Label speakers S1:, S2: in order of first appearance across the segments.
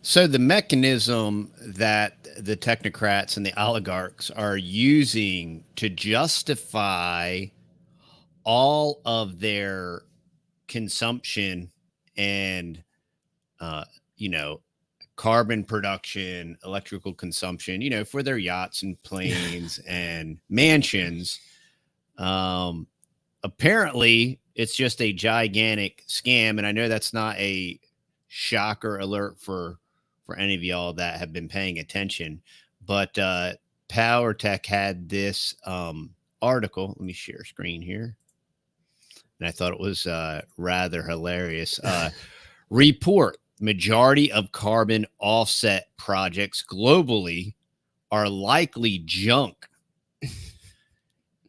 S1: So the mechanism that the technocrats and the oligarchs are using to justify all of their consumption and uh, you know carbon production, electrical consumption, for their yachts and planes and mansions. Um, Apparently, it's just a gigantic scam, and I know that's not a shocker alert for any of y'all that have been paying attention. But Power Tech had this article. Let me share screen here, and I thought it was rather hilarious. Report: majority of carbon offset projects globally are likely junk.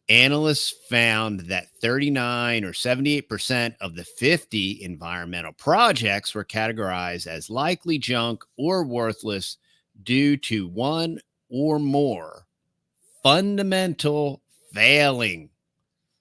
S1: Analysts found that 39 or 78% of the 50 environmental projects were categorized as likely junk or worthless due to one or more fundamental failing.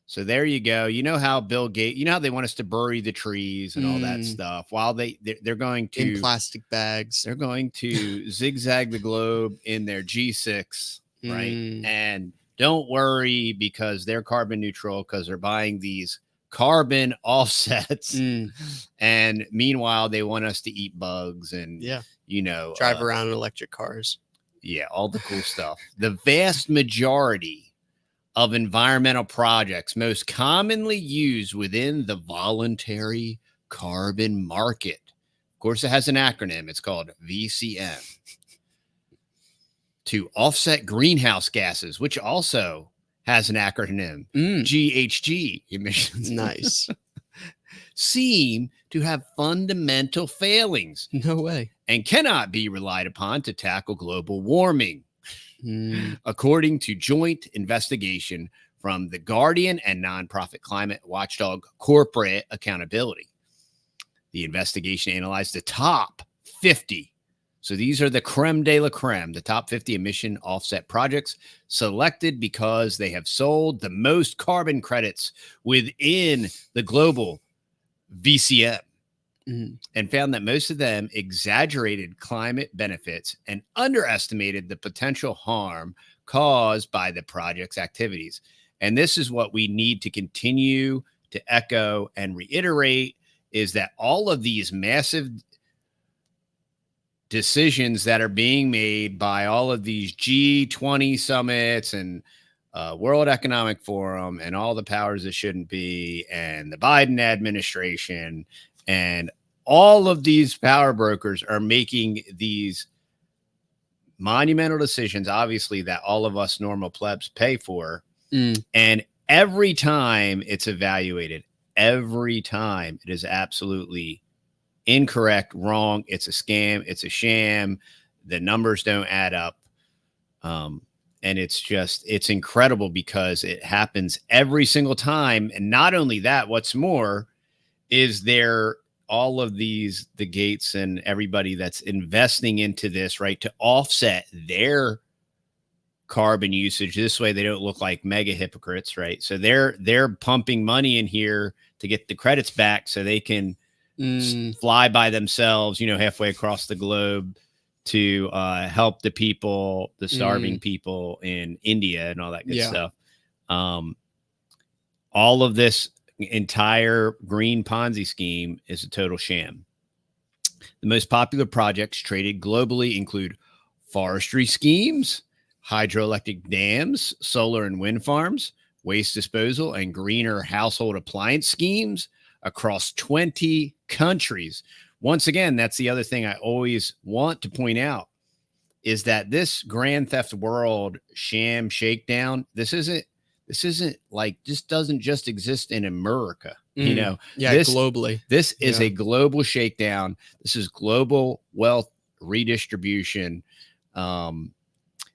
S1: So there you go. You know how Bill Gates, how they want us to bury the trees and all that stuff. While they're going to
S2: in plastic bags.
S1: They're going to zigzag the globe in their G6, right? And don't worry because they're carbon neutral because they're buying these carbon offsets. And meanwhile, they want us to eat bugs and,
S2: drive around in electric cars.
S1: Yeah, all the cool stuff. The vast majority of environmental projects most commonly used within the voluntary carbon market. Of course, it has an acronym. It's called VCM. To offset greenhouse gases, which also has an acronym, GHG emissions.
S2: Nice.
S1: Seem to have fundamental failings.
S2: No way.
S1: And cannot be relied upon to tackle global warming. According to joint investigation from The Guardian and nonprofit climate watchdog Corporate Accountability. The investigation analyzed the top 50. So these are the creme de la creme, the top 50 emission offset projects selected because they have sold the most carbon credits within the global VCM. And found that most of them exaggerated climate benefits and underestimated the potential harm caused by the project's activities. And this is what we need to continue to echo and reiterate is that all of these massive decisions that are being made by all of these G20 summits and World Economic Forum and all the powers that shouldn't be and the Biden administration and all of these power brokers are making these monumental decisions, obviously, that all of us normal plebs pay for. And every time it's evaluated, every time it is absolutely incorrect, wrong. It's a scam. It's a sham. The numbers don't add up. And it's incredible because it happens every single time. And not only that, what's more is all of the Gates and everybody that's investing into this, right, to offset their carbon usage. This way they don't look like mega hypocrites, right? So they're pumping money in here to get the credits back so they can fly by themselves, halfway across the globe to help the people, the starving people in India and all that good stuff. All of this entire green Ponzi scheme is a total sham. The most popular projects traded globally include forestry schemes, hydroelectric dams, solar and wind farms, waste disposal, and greener household appliance schemes across 20 countries. Once again, that's the other thing I always want to point out is that this Grand Theft World sham shakedown, this isn't like, this doesn't just exist in America,
S2: globally.
S1: This is a global shakedown. This is global wealth redistribution.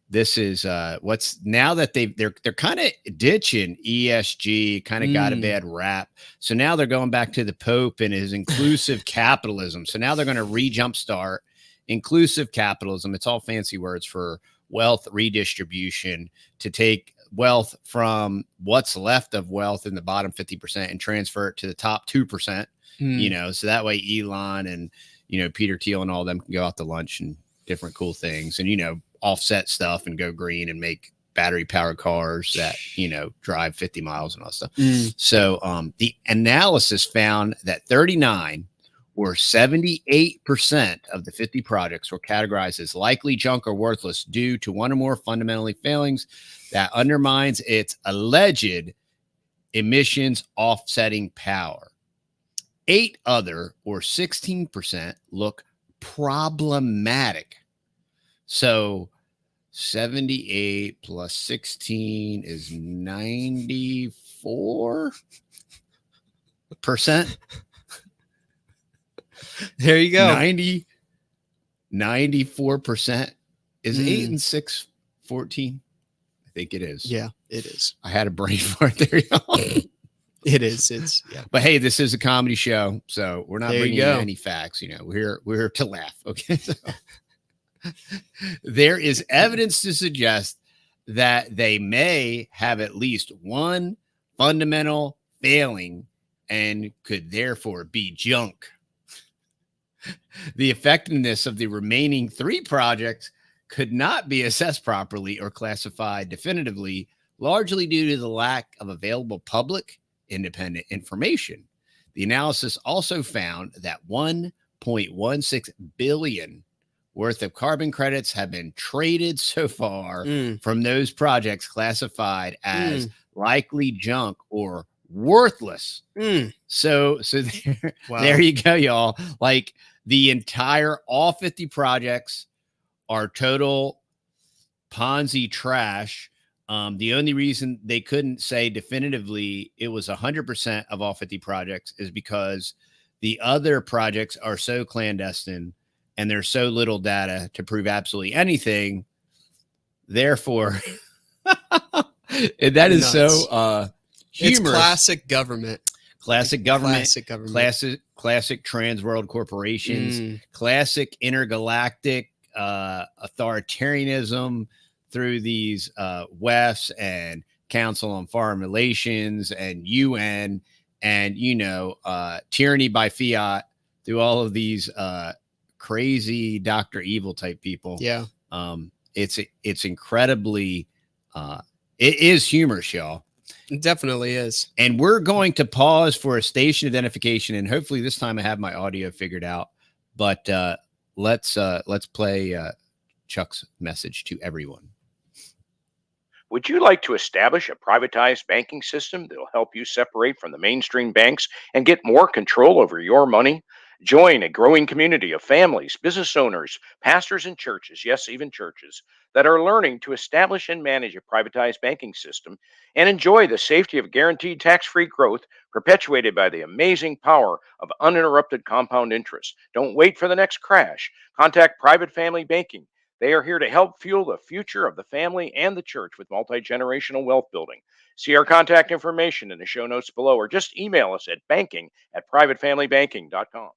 S1: This is what's now that they're kind of ditching ESG, kind of got a bad rap. So now they're going back to the Pope and his inclusive capitalism. So now they're going to jumpstart inclusive capitalism. It's all fancy words for wealth redistribution, to take wealth from what's left of wealth in the bottom 50% and transfer it to the top 2%, so that way Elon and, Peter Thiel and all of them can go out to lunch and different cool things and, offset stuff and go green and make battery powered cars that, drive 50 miles and all that stuff. So the analysis found that 39 or 78% of the 50 projects were categorized as likely junk or worthless due to one or more fundamentally failings that undermines its alleged emissions offsetting power. 8 other or 16% look problematic. So 78 plus 16 is 94%.
S2: There you go.
S1: 94% is 8 and 6, 14. I think it is.
S2: Yeah, it is.
S1: I had a brain fart there.
S2: It is. It's
S1: But hey, this is a comedy show, so we're not bringing in any facts. We're here to laugh. Okay. So, there is evidence to suggest that they may have at least one fundamental failing and could therefore be junk. The effectiveness of the remaining 3 projects could not be assessed properly or classified definitively, largely due to the lack of available public independent information. The analysis also found that 1.16 billion worth of carbon credits have been traded so far from those projects classified as likely junk or worthless. So there, there you go, y'all. Like the entire all 50 projects are total Ponzi trash. The only reason they couldn't say definitively it was 100% of all 50 projects is because the other projects are so clandestine and there's so little data to prove absolutely anything. Therefore, and that is nuts. So humorous.
S2: It's classic government.
S1: Classic trans world corporations, classic intergalactic authoritarianism through these WEFs and Council on Foreign Relations and UN and, tyranny by fiat through all of these crazy Dr. Evil type people.
S2: Yeah.
S1: It's incredibly, it is humorous, y'all.
S2: It definitely is.
S1: And we're going to pause for a station identification, and hopefully this time I have my audio figured out. But let's play Chuck's message to everyone.
S3: Would you like to establish a privatized banking system that will help you separate from the mainstream banks and get more control over your money? Join a growing community of families, business owners, pastors, and churches, yes, even churches, that are learning to establish and manage a privatized banking system and enjoy the safety of guaranteed tax-free growth perpetuated by the amazing power of uninterrupted compound interest. Don't wait for the next crash. Contact Private Family Banking. They are here to help fuel the future of the family and the church with multi-generational wealth building. See our contact information in the show notes below, or just email us at banking@privatefamilybanking.com.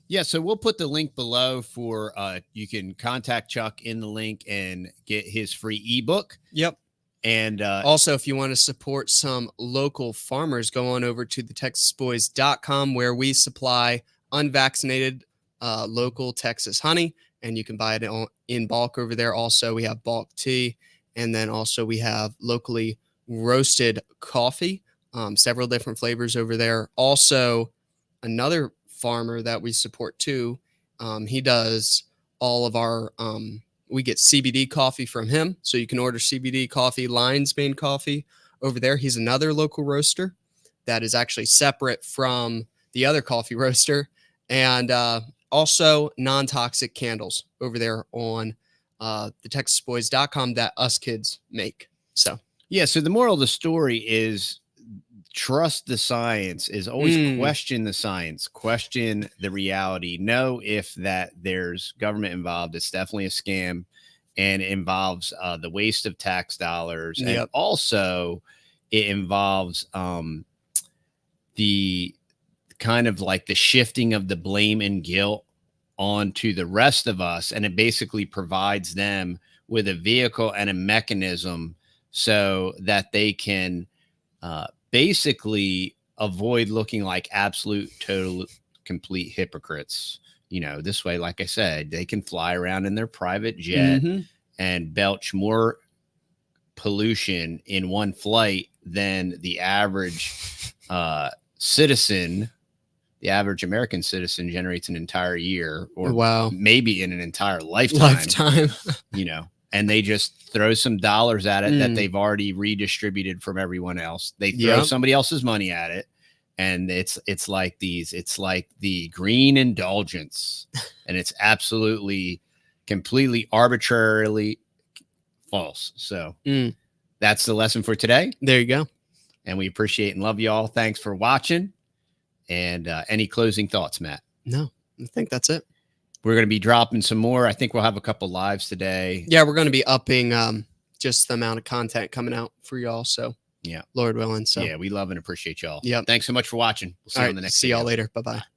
S1: Yeah, so we'll put the link below for you can contact Chuck in the link and get his free ebook.
S2: Yep.
S1: And
S2: also, if you want to support some local farmers, go on over to TheTexasBoys.com, where we supply unvaccinated local Texas honey, and you can buy it in bulk over there. Also, we have bulk tea, and then also we have locally roasted coffee, several different flavors over there. Also, another farmer that we support too, he does all of our we get CBD coffee from him, so you can order CBD coffee, Lion's Mane coffee over there. He's another local roaster that is actually separate from the other coffee roaster, and also non-toxic candles over there on TheTexasBoys.com that us kids make. So
S1: yeah, so the moral of the story is trust the science, is always question the science, question the reality. Know if that there's government involved, it's definitely a scam, and it involves the waste of tax dollars.
S2: Yep.
S1: And also it involves the kind of like the shifting of the blame and guilt onto the rest of us. And it basically provides them with a vehicle and a mechanism so that they can basically avoid looking like absolute total complete hypocrites. This way, like I said, they can fly around in their private jet and belch more pollution in one flight than the average citizen. The average American citizen generates an entire year, or maybe in an entire lifetime. And they just throw some dollars at it that they've already redistributed from everyone else. They throw somebody else's money at it. And it's like the green indulgence, and it's absolutely, completely arbitrarily false. So that's the lesson for today.
S2: There you go.
S1: And we appreciate and love you all. Thanks for watching. And any closing thoughts, Matt?
S2: No, I think that's it.
S1: We're going to be dropping some more. I think we'll have a couple lives today.
S2: Yeah, we're going to be upping just the amount of content coming out for y'all. So
S1: yeah,
S2: Lord willing. So
S1: yeah, we love and appreciate y'all.
S2: Yeah.
S1: Thanks so much for watching. We'll see you on the next
S2: See y'all
S1: video.
S2: later. Bye-bye.